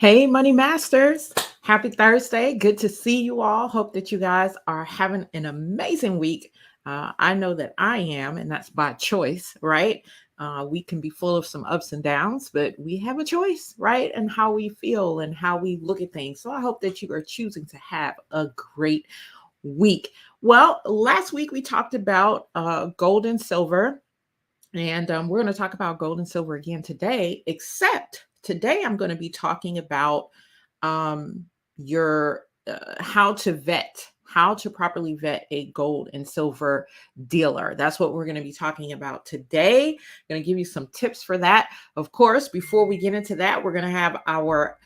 Hey, Money Masters. Happy Thursday. Good to see you all. Hope that you guys are having an amazing week. I know that I am, and that's by choice, right? We can be full of some ups and downs, but we have a choice, right? And how we feel and how we look at things. So I hope that you are choosing to have a great week. Well, last week we talked about gold and silver, and we're going to talk about gold and silver again today, except today I'm going to be talking about um, your how to how to properly vet a gold and silver dealer. That's what we're going to be talking about today. I'm going to give you some tips for that. Of course, before we get into that, we're going to have our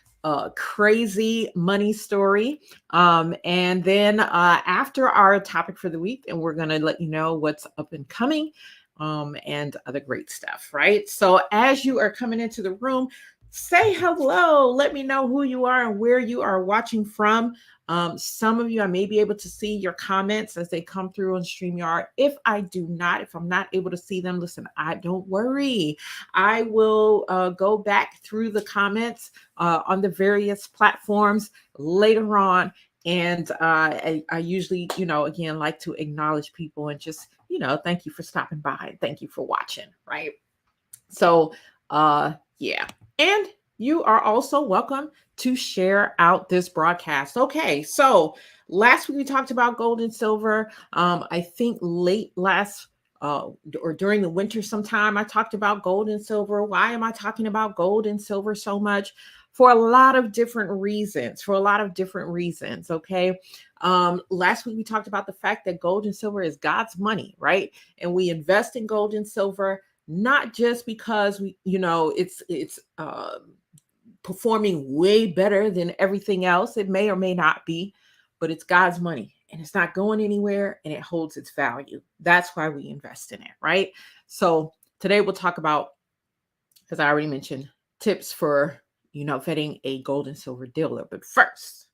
crazy money story. And then after our topic for the week, and we're going to let you know what's up and coming and other great stuff, right? So as you are coming into the room, say hello. Let me know who you are and where you are watching from. Some of you, I may be able to see your comments as they come through on StreamYard. If I'm not able to see them, listen, I don't worry. I will go back through the comments on the various platforms later on. And I usually, again, like to acknowledge people and just, thank you for stopping by. Thank you for watching, right? So, yeah. And you are also welcome to share out this broadcast. Okay, so last week we talked about gold and silver. I think late last or during the winter sometime, I talked about gold and silver. Why am I talking about gold and silver so much? For a lot of different reasons. Okay. Last week we talked about the fact that gold and silver is God's money, right? And we invest in gold and silver not just because it's performing way better than everything else. It may or may not be, but it's God's money and it's not going anywhere and it holds its value. That's why we invest in it, right? So today we'll talk about, as I already mentioned, tips for vetting a gold and silver dealer. But first,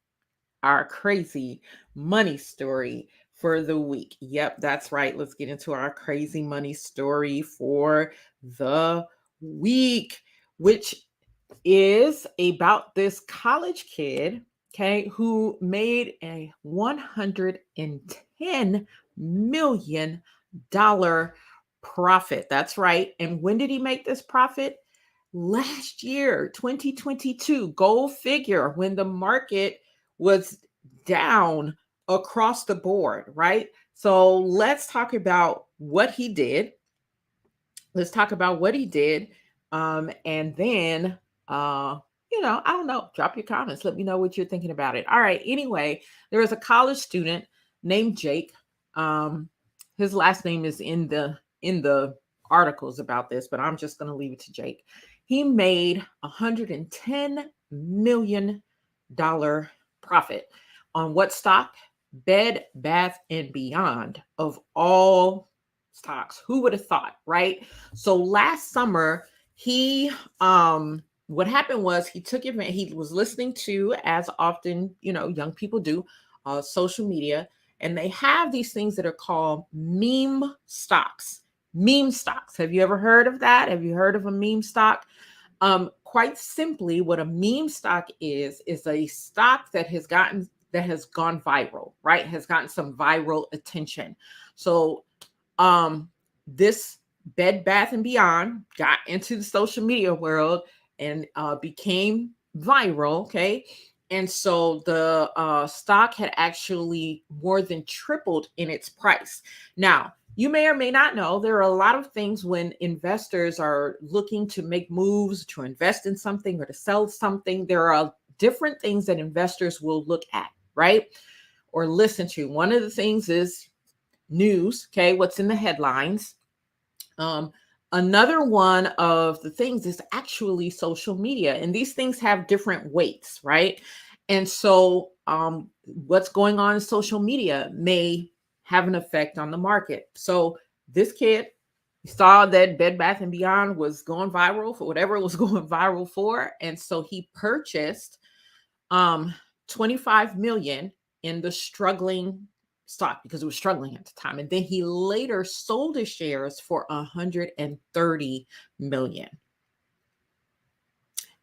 our crazy money story for the week. Yep, that's right. Let's get into our crazy money story for the week, which is about this college kid, okay, who made a $110 million profit. That's right. And when did he make this profit? Last year, 2022. Go figure, when the market was down across the board, right? So let's talk about what he did. Let's talk about what he did. And then, I don't know, drop your comments. Let me know what you're thinking about it. All right. Anyway, there was a college student named Jake. Um, his last name is in the articles about this, but I'm just going to leave it to Jake. He made $110 million profit on what stock? Bed Bath and Beyond, of all stocks. Who would have thought, right? So last summer, he what happened was he took advantage, he was listening to, as often, young people do, social media, and they have these things that are called meme stocks. Meme stocks. Have you ever heard of that? Have you heard of a meme stock? Quite simply, what a meme stock is a stock that has gone viral, right? Has gotten some viral attention. So this Bed Bath and Beyond got into the social media world and became viral. Okay. And so the stock had actually more than tripled in its price. Now, you may or may not know, there are a lot of things when investors are looking to make moves to invest in something or to sell something. There are different things that investors will look at, right? Or listen to. One of the things is news, okay, what's in the headlines. Um, Another one of the things is actually social media, and these things have different weights, right? And so, what's going on in social media may have an effect on the market. So, this kid saw that Bed Bath and Beyond was going viral for whatever it was going viral for, and so he purchased um 25 million in the struggling stock because it was struggling at the time, and then he later sold his shares for 130 million,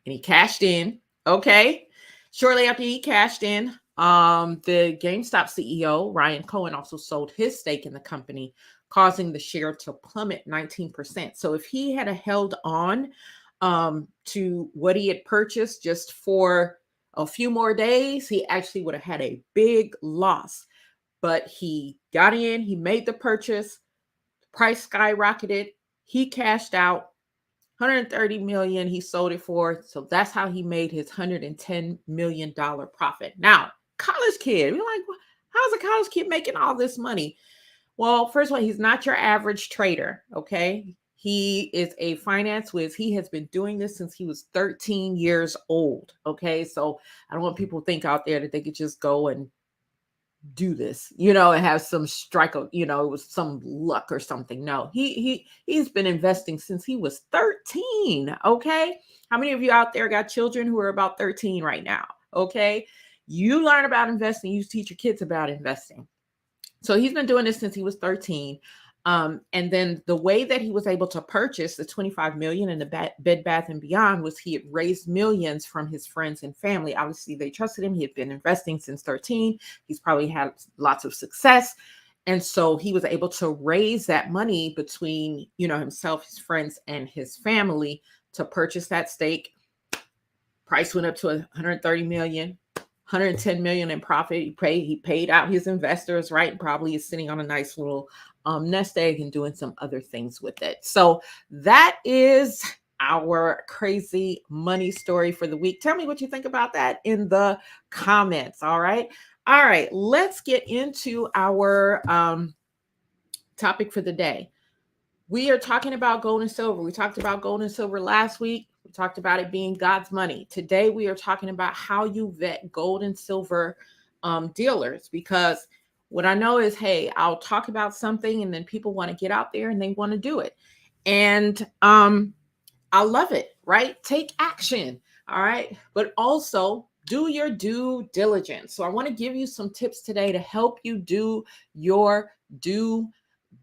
and he cashed in Okay. Shortly after he cashed in, the GameStop CEO, Ryan Cohen, also sold his stake in the company, causing the share to plummet 19%. So if he had held on to what he had purchased just for a few more days, he actually would have had a big loss. But he got in, he made the purchase, price skyrocketed, he cashed out 130 million he sold it for. So that's how he made his $110 million profit. Now, college kid, we're like, how's a college kid making all this money? Well, first of all, he's not your average trader, okay? He is a finance whiz. He has been doing this since he was 13 years old, okay? So I don't want people to think out there that they could just go and do this, and have some strike, it was some luck or something. No, he's been investing since he was 13. Okay. How many of you out there got children who are about 13 right now? Okay. You learn about investing, you teach your kids about investing. So he's been doing this since he was 13. And then the way that he was able to purchase the 25 million in the Bed Bath and Beyond was he had raised millions from his friends and family. Obviously, they trusted him. He had been investing since 13. He's probably had lots of success. And so he was able to raise that money between, himself, his friends, and his family to purchase that stake. Price went up to 130 million. 110 million in profit. He paid out his investors, right? And probably is sitting on a nice little nest egg and doing some other things with it. So that is our crazy money story for the week. Tell me what you think about that in the comments. All right. Let's get into our topic for the day. We are talking about gold and silver. We talked about gold and silver last week. We talked about it being God's money. Today, we are talking about how you vet gold and silver dealers, because what I know is, hey, I'll talk about something and then people want to get out there and they want to do it. And I love it, right? Take action. All right. But also do your due diligence. So I want to give you some tips today to help you do your due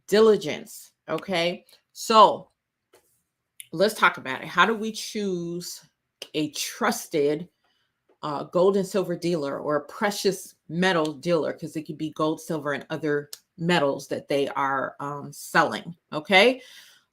diligence. Okay. So let's talk about it. How do we choose a trusted gold and silver dealer or a precious metal dealer? Because it could be gold, silver, and other metals that they are selling. Okay.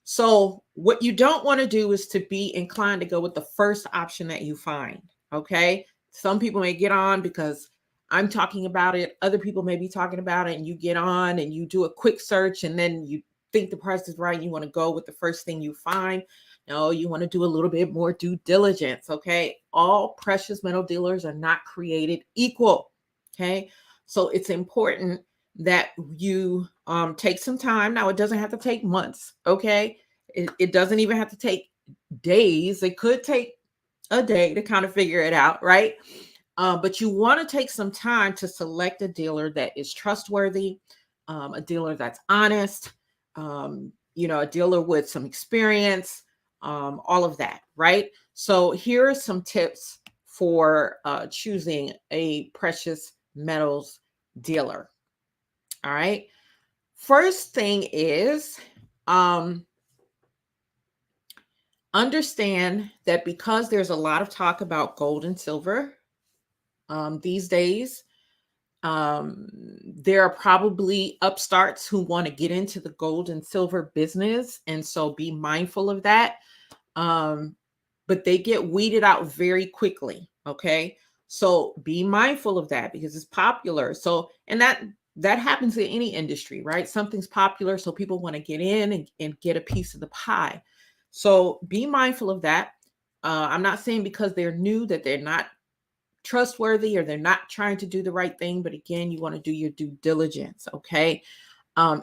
So what you don't want to do is to be inclined to go with the first option that you find. Okay. Some people may get on because I'm talking about it. Other people may be talking about it, and you get on and you do a quick search and then you think the price is right. You want to go with the first thing you find. No, you want to do a little bit more due diligence. Okay. All precious metal dealers are not created equal. Okay. So it's important that you take some time. Now, it doesn't have to take months. Okay. It doesn't even have to take days. It could take a day to kind of figure it out. Right. But you want to take some time to select a dealer that is trustworthy, a dealer that's honest, a dealer with some experience, all of that, right? So here are some tips for choosing a precious metals dealer. All right. First thing is understand that because there's a lot of talk about gold and silver these days, there are probably upstarts who want to get into the gold and silver business. And so be mindful of that. But they get weeded out very quickly. Okay. So be mindful of that because it's popular. So, and that happens in any industry, right? Something's popular. So people want to get in and get a piece of the pie. So be mindful of that. I'm not saying because they're new that they're not trustworthy or they're not trying to do the right thing. But again, you want to do your due diligence. Okay.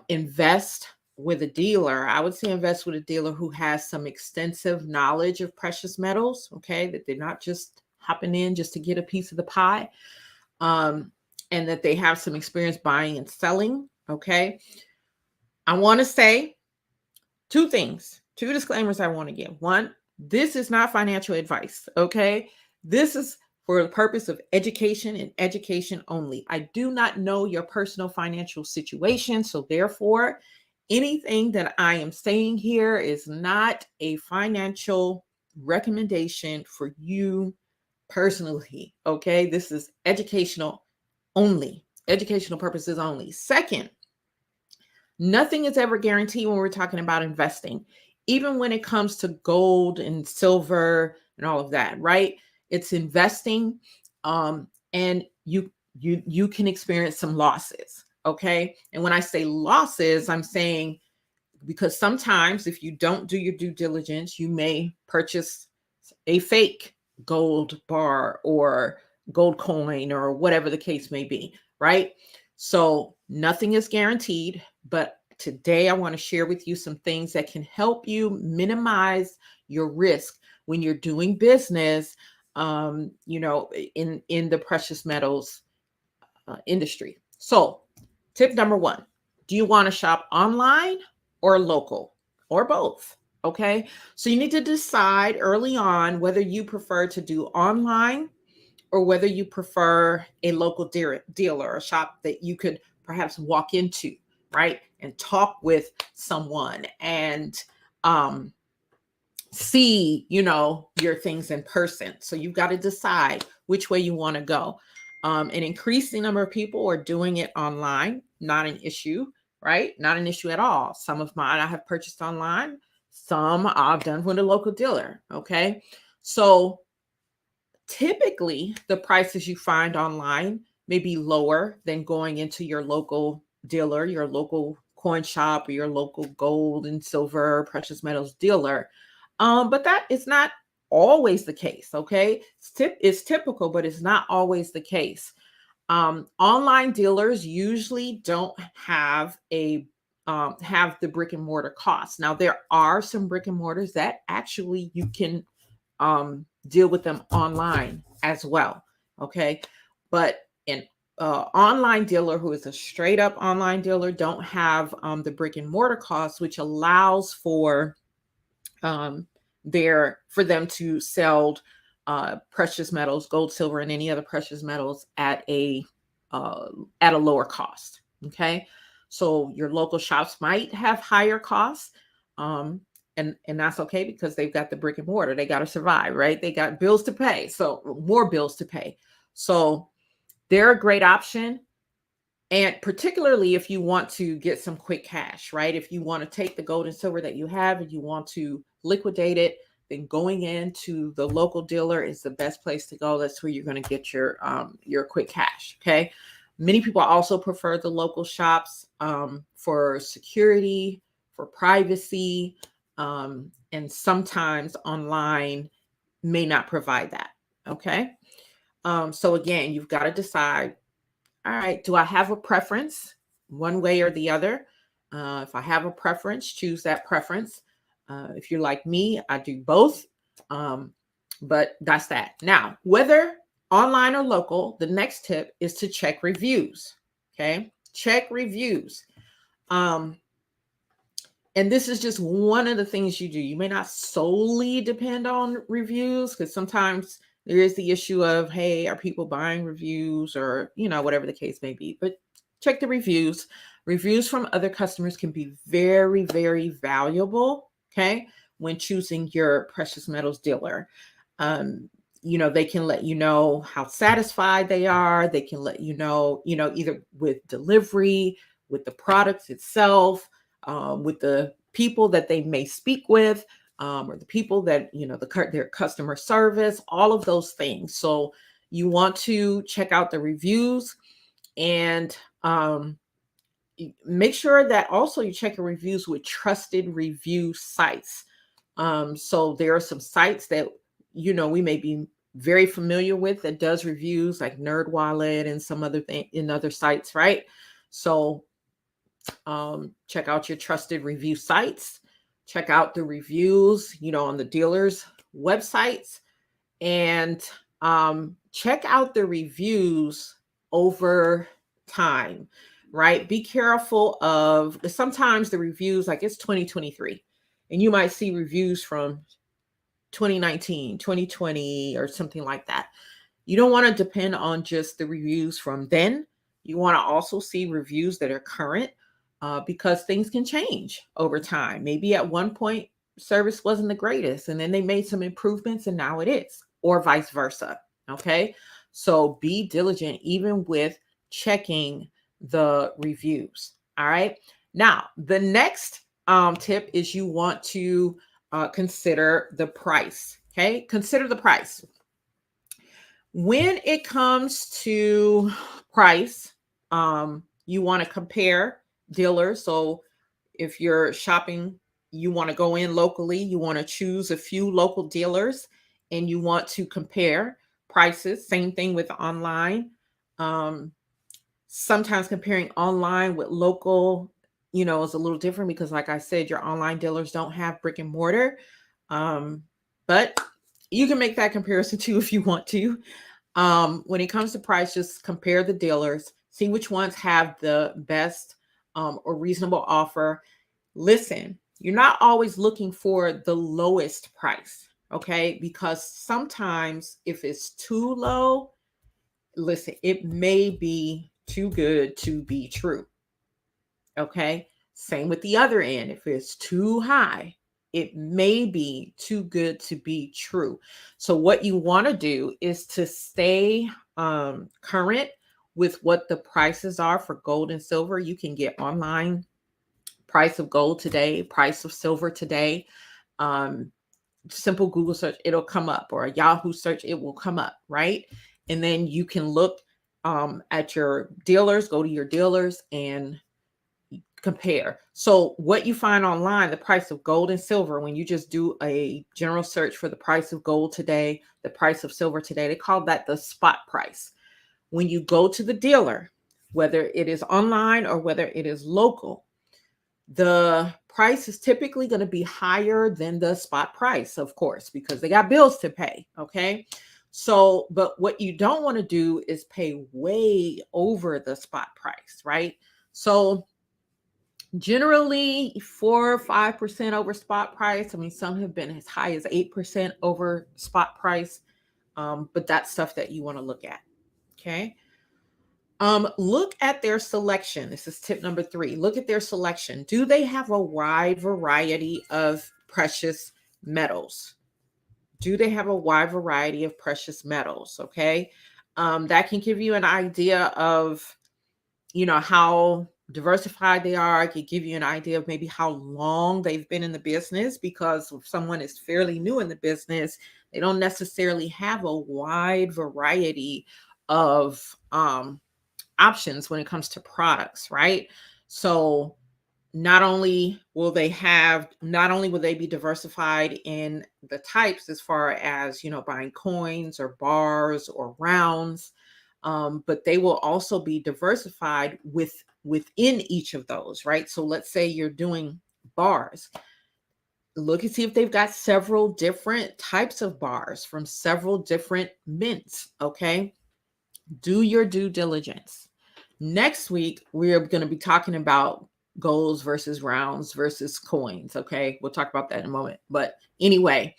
Invest with a dealer. I would say invest with a dealer who has some extensive knowledge of precious metals. Okay. That they're not just hopping in just to get a piece of the pie. And that they have some experience buying and selling. Okay. I want to say two things, two disclaimers I want to give. One, this is not financial advice. Okay. This is for the purpose of education and education only. I do not know your personal financial situation. So therefore, anything that I am saying here is not a financial recommendation for you personally. Okay. This is educational only, educational purposes only. Second, nothing is ever guaranteed when we're talking about investing, even when it comes to gold and silver and all of that, right? It's investing, and you can experience some losses. Okay. And when I say losses, I'm saying because sometimes if you don't do your due diligence, you may purchase a fake gold bar or gold coin or whatever the case may be, right? So nothing is guaranteed, but today I want to share with you some things that can help you minimize your risk when you're doing business, in the precious metals industry. So, tip number one: do you want to shop online or local or both? Okay. So, you need to decide early on whether you prefer to do online or whether you prefer a local dealer, a shop that you could perhaps walk into, right? And talk with someone and um, see, your things in person. So you've got to decide which way you want to go. An increasing number of people are doing it online, not an issue, right? Not an issue at all. Some of mine I have purchased online, some I've done with a local dealer. Okay. So typically, the prices you find online may be lower than going into your local dealer, your local coin shop, or your local gold and silver precious metals dealer. But that is not always the case. Okay, it's typical, but it's not always the case. Online dealers usually don't have the brick and mortar costs. Now there are some brick and mortars that actually you can deal with them online as well. Okay. But an online dealer who is a straight up online dealer don't have the brick and mortar costs, which allows for um, for them to sell precious metals, gold, silver, and any other precious metals uh, at a lower cost. Okay. So your local shops might have higher costs. Um, and that's okay because they've got the brick and mortar. They got to survive, right? They got bills to pay. So more bills to pay. So they're a great option. And particularly if you want to get some quick cash, right? If you want to take the gold and silver that you have and you want to liquidate it, then going into the local dealer is the best place to go. That's where you're going to get your quick cash. Okay. Many people also prefer the local shops for security, for privacy, and sometimes online may not provide that. Okay. So again, you've got to decide, all right, do I have a preference one way or the other? If I have a preference, choose that preference. If you're like me, I do both. Um, but that's that. Now, whether online or local, the next tip is to check reviews. Okay. Check reviews. Um, and this is just one of the things you do. You may not solely depend on reviews because sometimes there is the issue of, hey, are people buying reviews or, whatever the case may be. But check the reviews. Reviews from other customers can be very, very valuable, okay, when choosing your precious metals dealer. They can let you know how satisfied they are. They can let you know, either with delivery, with the products itself, with the people that they may speak with, or the people that, their customer service, all of those things. So you want to check out the reviews and make sure that also you check your reviews with trusted review sites. So there are some sites that, we may be very familiar with that does reviews like NerdWallet and some other thing in other sites, right? So check out your trusted review sites, check out the reviews, on the dealers' websites, and check out the reviews over time, right? Be careful of sometimes the reviews, like it's 2023, and you might see reviews from 2019, 2020, or something like that. You don't want to depend on just the reviews from then. You want to also see reviews that are current because things can change over time. Maybe at one point, service wasn't the greatest, and then they made some improvements, and now it is, or vice versa. Okay. So be diligent even with checking the reviews. All right. Now, the next tip is you want to consider the price. Okay. Consider the price. When it comes to price, you want to compare dealers. So if you're shopping, you want to go in locally, you want to choose a few local dealers and you want to compare prices. Same thing with online. Um, Sometimes comparing online with local, is a little different because, like I said, your online dealers don't have brick and mortar. Um, but you can make that comparison too if you want to. When it comes to price, just compare the dealers, see which ones have the best or reasonable offer. Listen, you're not always looking for the lowest price, okay? Because sometimes if it's too low, listen, it may be too good to be true, okay? Same with the other end. If it's too high, it may be too good to be true. So what you want to do is to stay current with what the prices are for gold and silver. You can get online price of gold today, price of silver today. Um, Simple Google search, it'll come up, or a Yahoo search, it will come up, right? And then you can look at your dealers, go to your dealers and compare. So what you find online, the price of gold and silver, when you just do a general search for the price of gold today, the price of silver today, they call that the spot price. When you go to the dealer, whether it is online or whether it is local, the price is typically going to be higher than the spot price, of course, because they got bills to pay. Okay. So, but what you don't want to do is pay way over the spot price, right? So, generally 4 or 5% over spot price. I mean, some have been as high as 8% over spot price. But that's stuff that you want to look at. Okay. Look at their selection. This is tip number 3. Look at their selection. Do they have a wide variety of precious metals? Do they have a wide variety of precious metals? Okay. That can give you an idea of, how diversified they are. It could give you an idea of maybe how long they've been in the business, because if someone is fairly new in the business, they don't necessarily have a wide variety of options when it comes to products, right? So not only will they be diversified in the types as far as, buying coins or bars or rounds, but they will also be diversified within each of those, right? So let's say you're doing bars. Look and see if they've got several different types of bars from several different mints, okay? Do your due diligence. Next week, we're going to be talking about golds versus rounds versus coins. Okay. We'll talk about that in a moment. But anyway,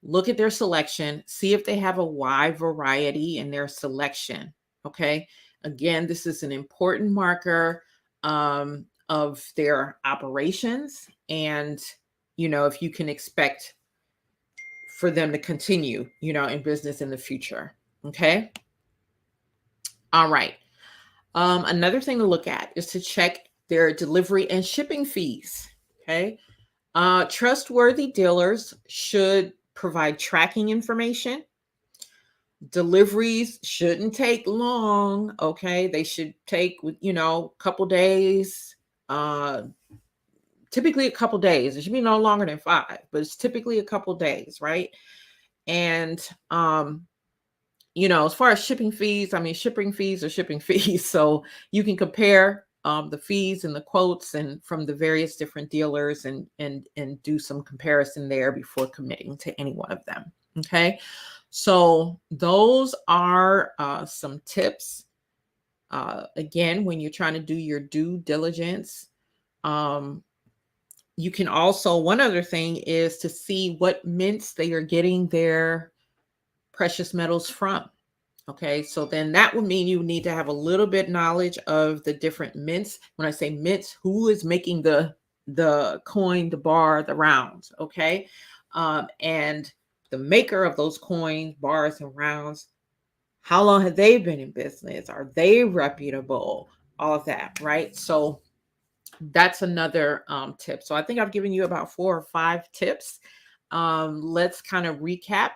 look at their selection, see if they have a wide variety in their selection. Okay. Again, this is an important marker of their operations and, if you can expect for them to continue, in business in the future. Okay. All right. Another thing to look at is to check their delivery and shipping fees. Okay. Trustworthy dealers should provide tracking information. Deliveries shouldn't take long. Okay. They should take, a couple days. Typically a couple days. It should be no longer than 5, but it's typically a couple days, right? And as far as shipping fees, I mean, shipping fees are shipping fees. So you can compare the fees and the quotes and from the various different dealers and do some comparison there before committing to any one of them. Okay. So those are some tips. Again, when you're trying to do your due diligence, you can also, one other thing is to see what mints they are getting their precious metals from. Okay, so then that would mean you need to have a little bit knowledge of the different mints. When I say mints, who is making the coin, the bar, the rounds? Okay, and the maker of those coins, bars, and rounds. How long have they been in business? Are they reputable? All of that, right? So that's another tip. So I think I've given you about 4 or 5 tips. Let's kind of recap,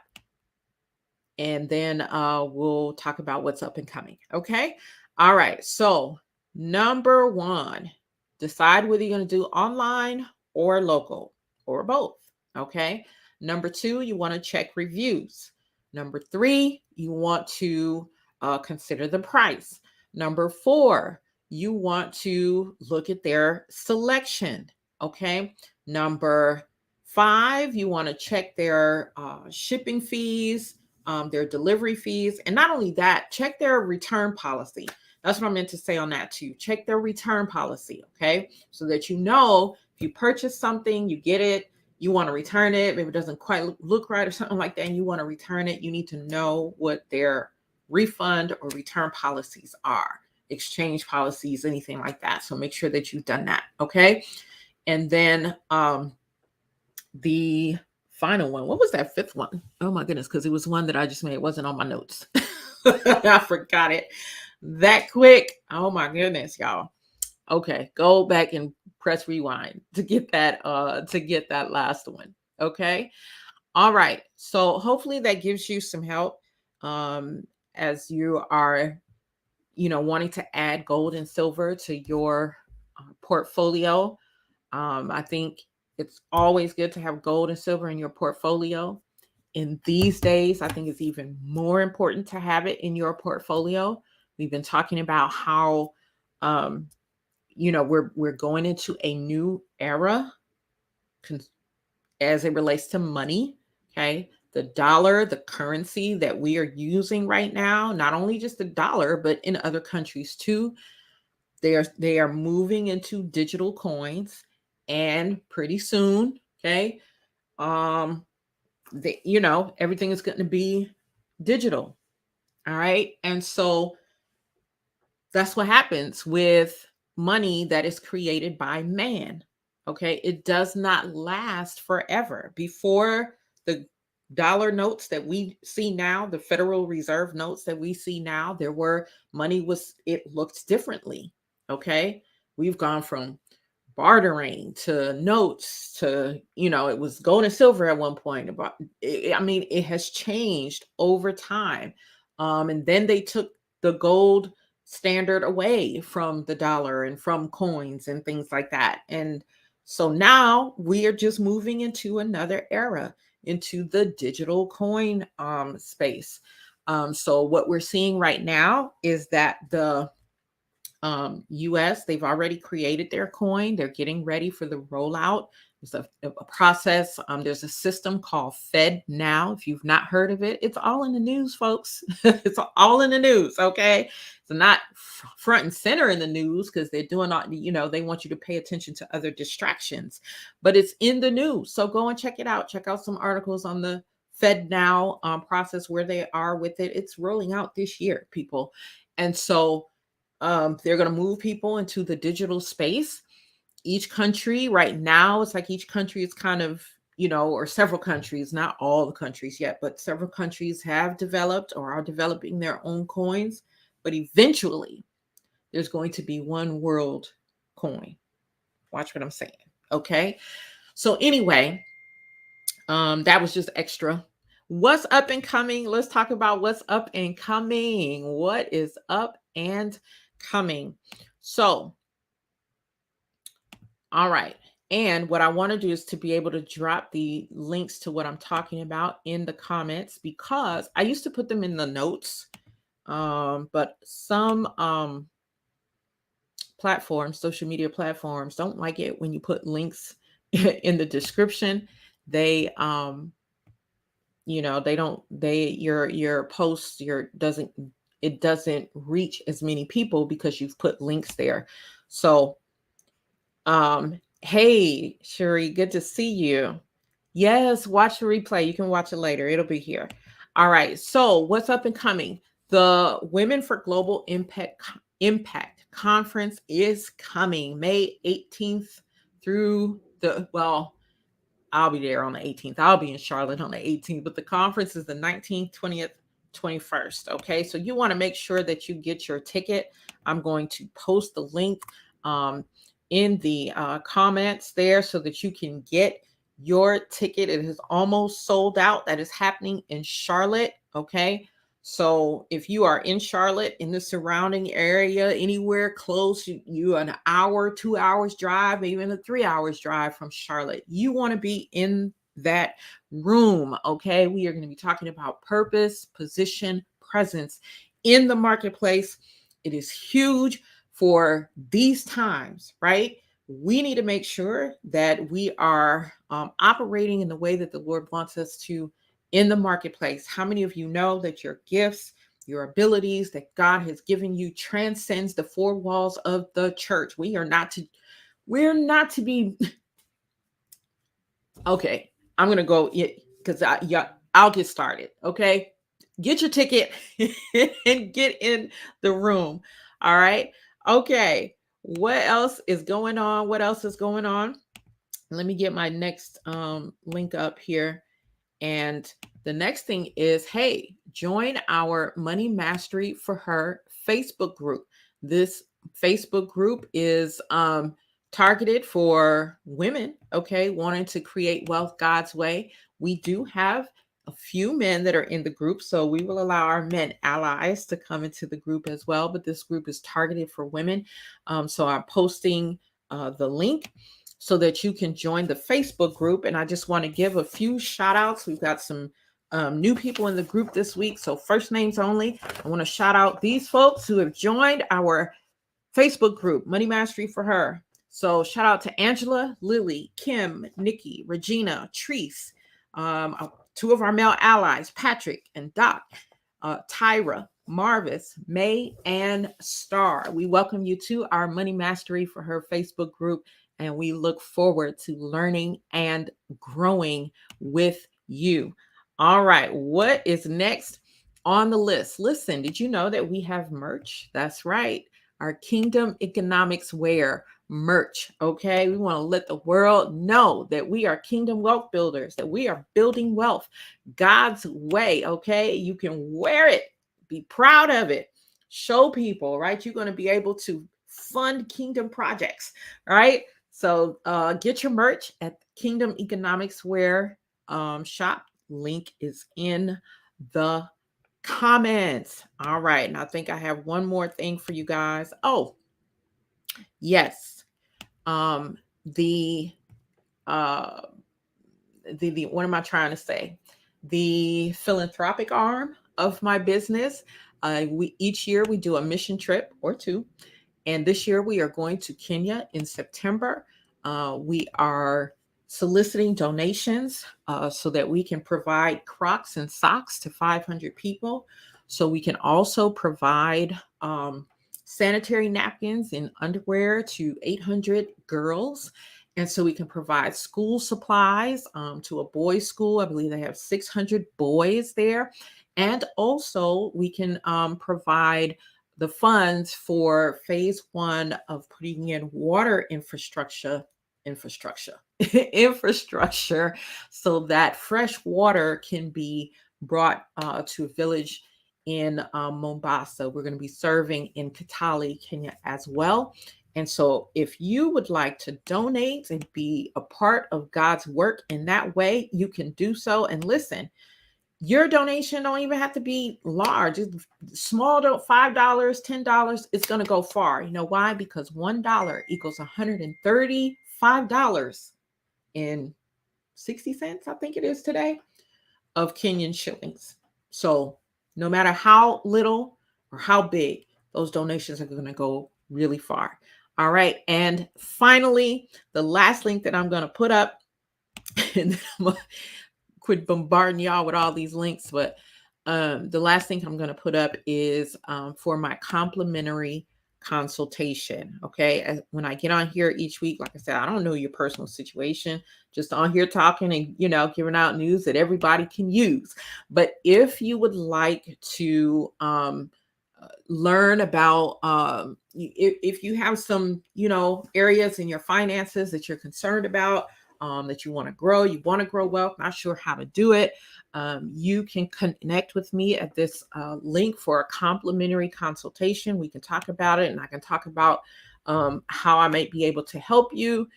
and then we'll talk about what's up and coming. Okay. All right. So, number one, decide whether you're going to do online or local or both. Okay. Number two, you want to check reviews. Number three, you want to consider the price. Number four, you want to look at their selection. Okay. Number five, you want to check their shipping fees, their delivery fees. And not only that, check their return policy. That's what I meant to say on that too. Check their return policy, okay? So that you know if you purchase something, you get it, you want to return it, maybe it doesn't quite look right or something like that, and you want to return it, you need to know what their refund or return policies are, exchange policies, anything like that. So make sure that you've done that, okay? And then the final one, what was that fifth one? Oh my goodness, because it was one that I just made. It wasn't on my notes. I forgot it that quick. Oh my goodness, y'all. Okay, go back and press rewind to get that last one. Okay. All right. So hopefully that gives you some help as you are, wanting to add gold and silver to your portfolio. I think it's always good to have gold and silver in your portfolio. In these days, I think it's even more important to have it in your portfolio. We've been talking about how, we're going into a new era as it relates to money. Okay, the dollar, the currency that we are using right now, not only just the dollar, but in other countries too, they are moving into digital coins, and pretty soon, okay, everything is going to be digital. All right. And so that's what happens with money that is created by man. Okay. It does not last forever. Before the dollar notes that we see now, the Federal Reserve notes that we see now, it looked differently. Okay. We've gone from bartering to notes to, it was gold and silver at one point. It has changed over time. And then they took the gold standard away from the dollar and from coins and things like that. And so now we are just moving into another era, into the digital coin space. So what we're seeing right now is that the US, they've already created their coin. They're getting ready for the rollout. There's a process. There's a system called FedNow. If you've not heard of it, it's all in the news, folks. It's all in the news. Okay. It's not front and center in the news because they're doing all, they want you to pay attention to other distractions, but it's in the news. So go and check it out. Check out some articles on the FedNow process, where they are with it. It's rolling out this year, people. And so they're going to move people into the digital space. Each country right now, it's like each country is kind of, or several countries, not all the countries yet, but several countries have developed or are developing their own coins. But eventually, there's going to be one world coin. Watch what I'm saying. Okay. So anyway, that was just extra. What's up and coming? Let's talk about what's up and coming. What is up and coming? So, all right. And what I want to do is to be able to drop the links to what I'm talking about in the comments, because I used to put them in the notes. But some platforms, social media platforms, don't like it when you put links in the description. They your post doesn't reach as many people because you've put links there. So hey Shuri, good to see you. Yes, watch the replay. You can watch it later. It'll be here. All right. So what's up and coming? The Women for Global Impact Conference is coming May 18th through I'll be there on the 18th. I'll be in Charlotte on the 18th, but the conference is the 19th, 20th, 21st. Okay, so you want to make sure that you get your ticket. I'm going to post the link um, in the comments there so that you can get your ticket. It is almost sold out. That is happening in Charlotte. Okay, so if you are in Charlotte, in the surrounding area, anywhere close, you an hour, 2 hours drive, even a 3 hours drive from Charlotte, you want to be in that room. Okay, we are going to be talking about purpose, position, presence in the marketplace. It is huge for these times, right? We need to make sure that we are operating in the way that the Lord wants us to in the marketplace. How many of you know that your gifts, your abilities that God has given you transcends the four walls of the church? We're not to be okay. I'm gonna go because I'll get started. Okay, get your ticket and get in the room. All right. Okay. What else is going on? What else is going on? Let me get my next link up here. And the next thing is, hey, join our Money Mastery for Her Facebook group. This Facebook group is targeted for women, okay, wanting to create wealth God's way. We do have a few men that are in the group, so we will allow our men allies to come into the group as well. But this group is targeted for women. So I'm posting the link so that you can join the Facebook group. And I just want to give a few shout outs. We've got some new people in the group this week. So first names only. I want to shout out these folks who have joined our Facebook group, Money Mastery for Her. So shout out to Angela, Lily, Kim, Nikki, Regina, Treese, two of our male allies, Patrick and Doc, Tyra, Marvis, May, and Star. We welcome you to our Money Mastery for Her Facebook group, and we look forward to learning and growing with you. All right, what is next on the list? Listen, did you know that we have merch? That's right, our Kingdom Economics Wear merch. Okay, we want to let the world know that we are kingdom wealth builders, that we are building wealth God's way. Okay, you can wear it, be proud of it, show people, right? You're going to be able to fund kingdom projects, right? So get your merch at Kingdom Economics Wear shop. Link is in the comments. All right, and I think I have one more thing for you guys. Oh, yes. The what am I trying to say? The philanthropic arm of my business. We each year we do a mission trip or two, and this year we are going to Kenya in September. We are soliciting donations so that we can provide Crocs and socks to 500 people. So we can also provide sanitary napkins and underwear to 800 girls. And so we can provide school supplies to a boys' school. I believe they have 600 boys there. And also we can provide the funds for phase one of putting in water infrastructure so that fresh water can be brought to a village in Mombasa. We're going to be serving in Kitale, Kenya as well. And so if you would like to donate and be a part of God's work in that way, you can do so. And listen, your donation don't even have to be large. It's small, $5, $10, it's going to go far. You know why? Because $1 equals $135.60, I think it is today, of Kenyan shillings. So no matter how little or how big, those donations are going to go really far. All right. And finally, the last link that I'm going to put up, and then I'm going to quit bombarding y'all with all these links, but the last thing I'm going to put up is for my complimentary consultation. Okay. When I get on here each week, like I said, I don't know your personal situation, just on here talking and, giving out news that everybody can use. But if you would like to learn about, if you have some, areas in your finances that you're concerned about, that you want to grow wealth, not sure how to do it, You can connect with me at this link for a complimentary consultation. We can talk about it, and I can talk about how I might be able to help you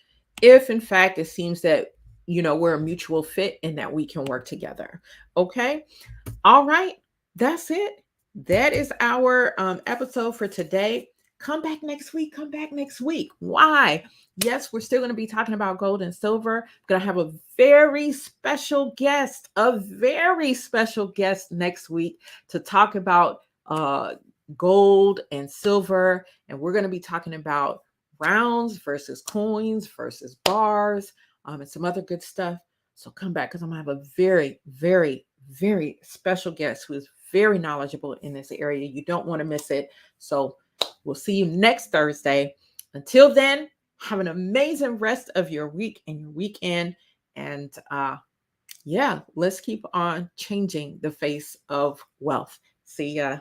if, in fact, it seems that we're a mutual fit and that we can work together. Okay. All right. That's it. That is our episode for today. Come back next week. Come back next week. Why? Yes, we're still going to be talking about gold and silver. I'm going to have a very special guest, next week to talk about gold and silver. And we're going to be talking about rounds versus coins versus bars and some other good stuff. So come back because I'm going to have a very, very, very special guest who is very knowledgeable in this area. You don't want to miss it. So we'll see you next Thursday. Until then, have an amazing rest of your week and your weekend. And let's keep on changing the face of wealth. See ya.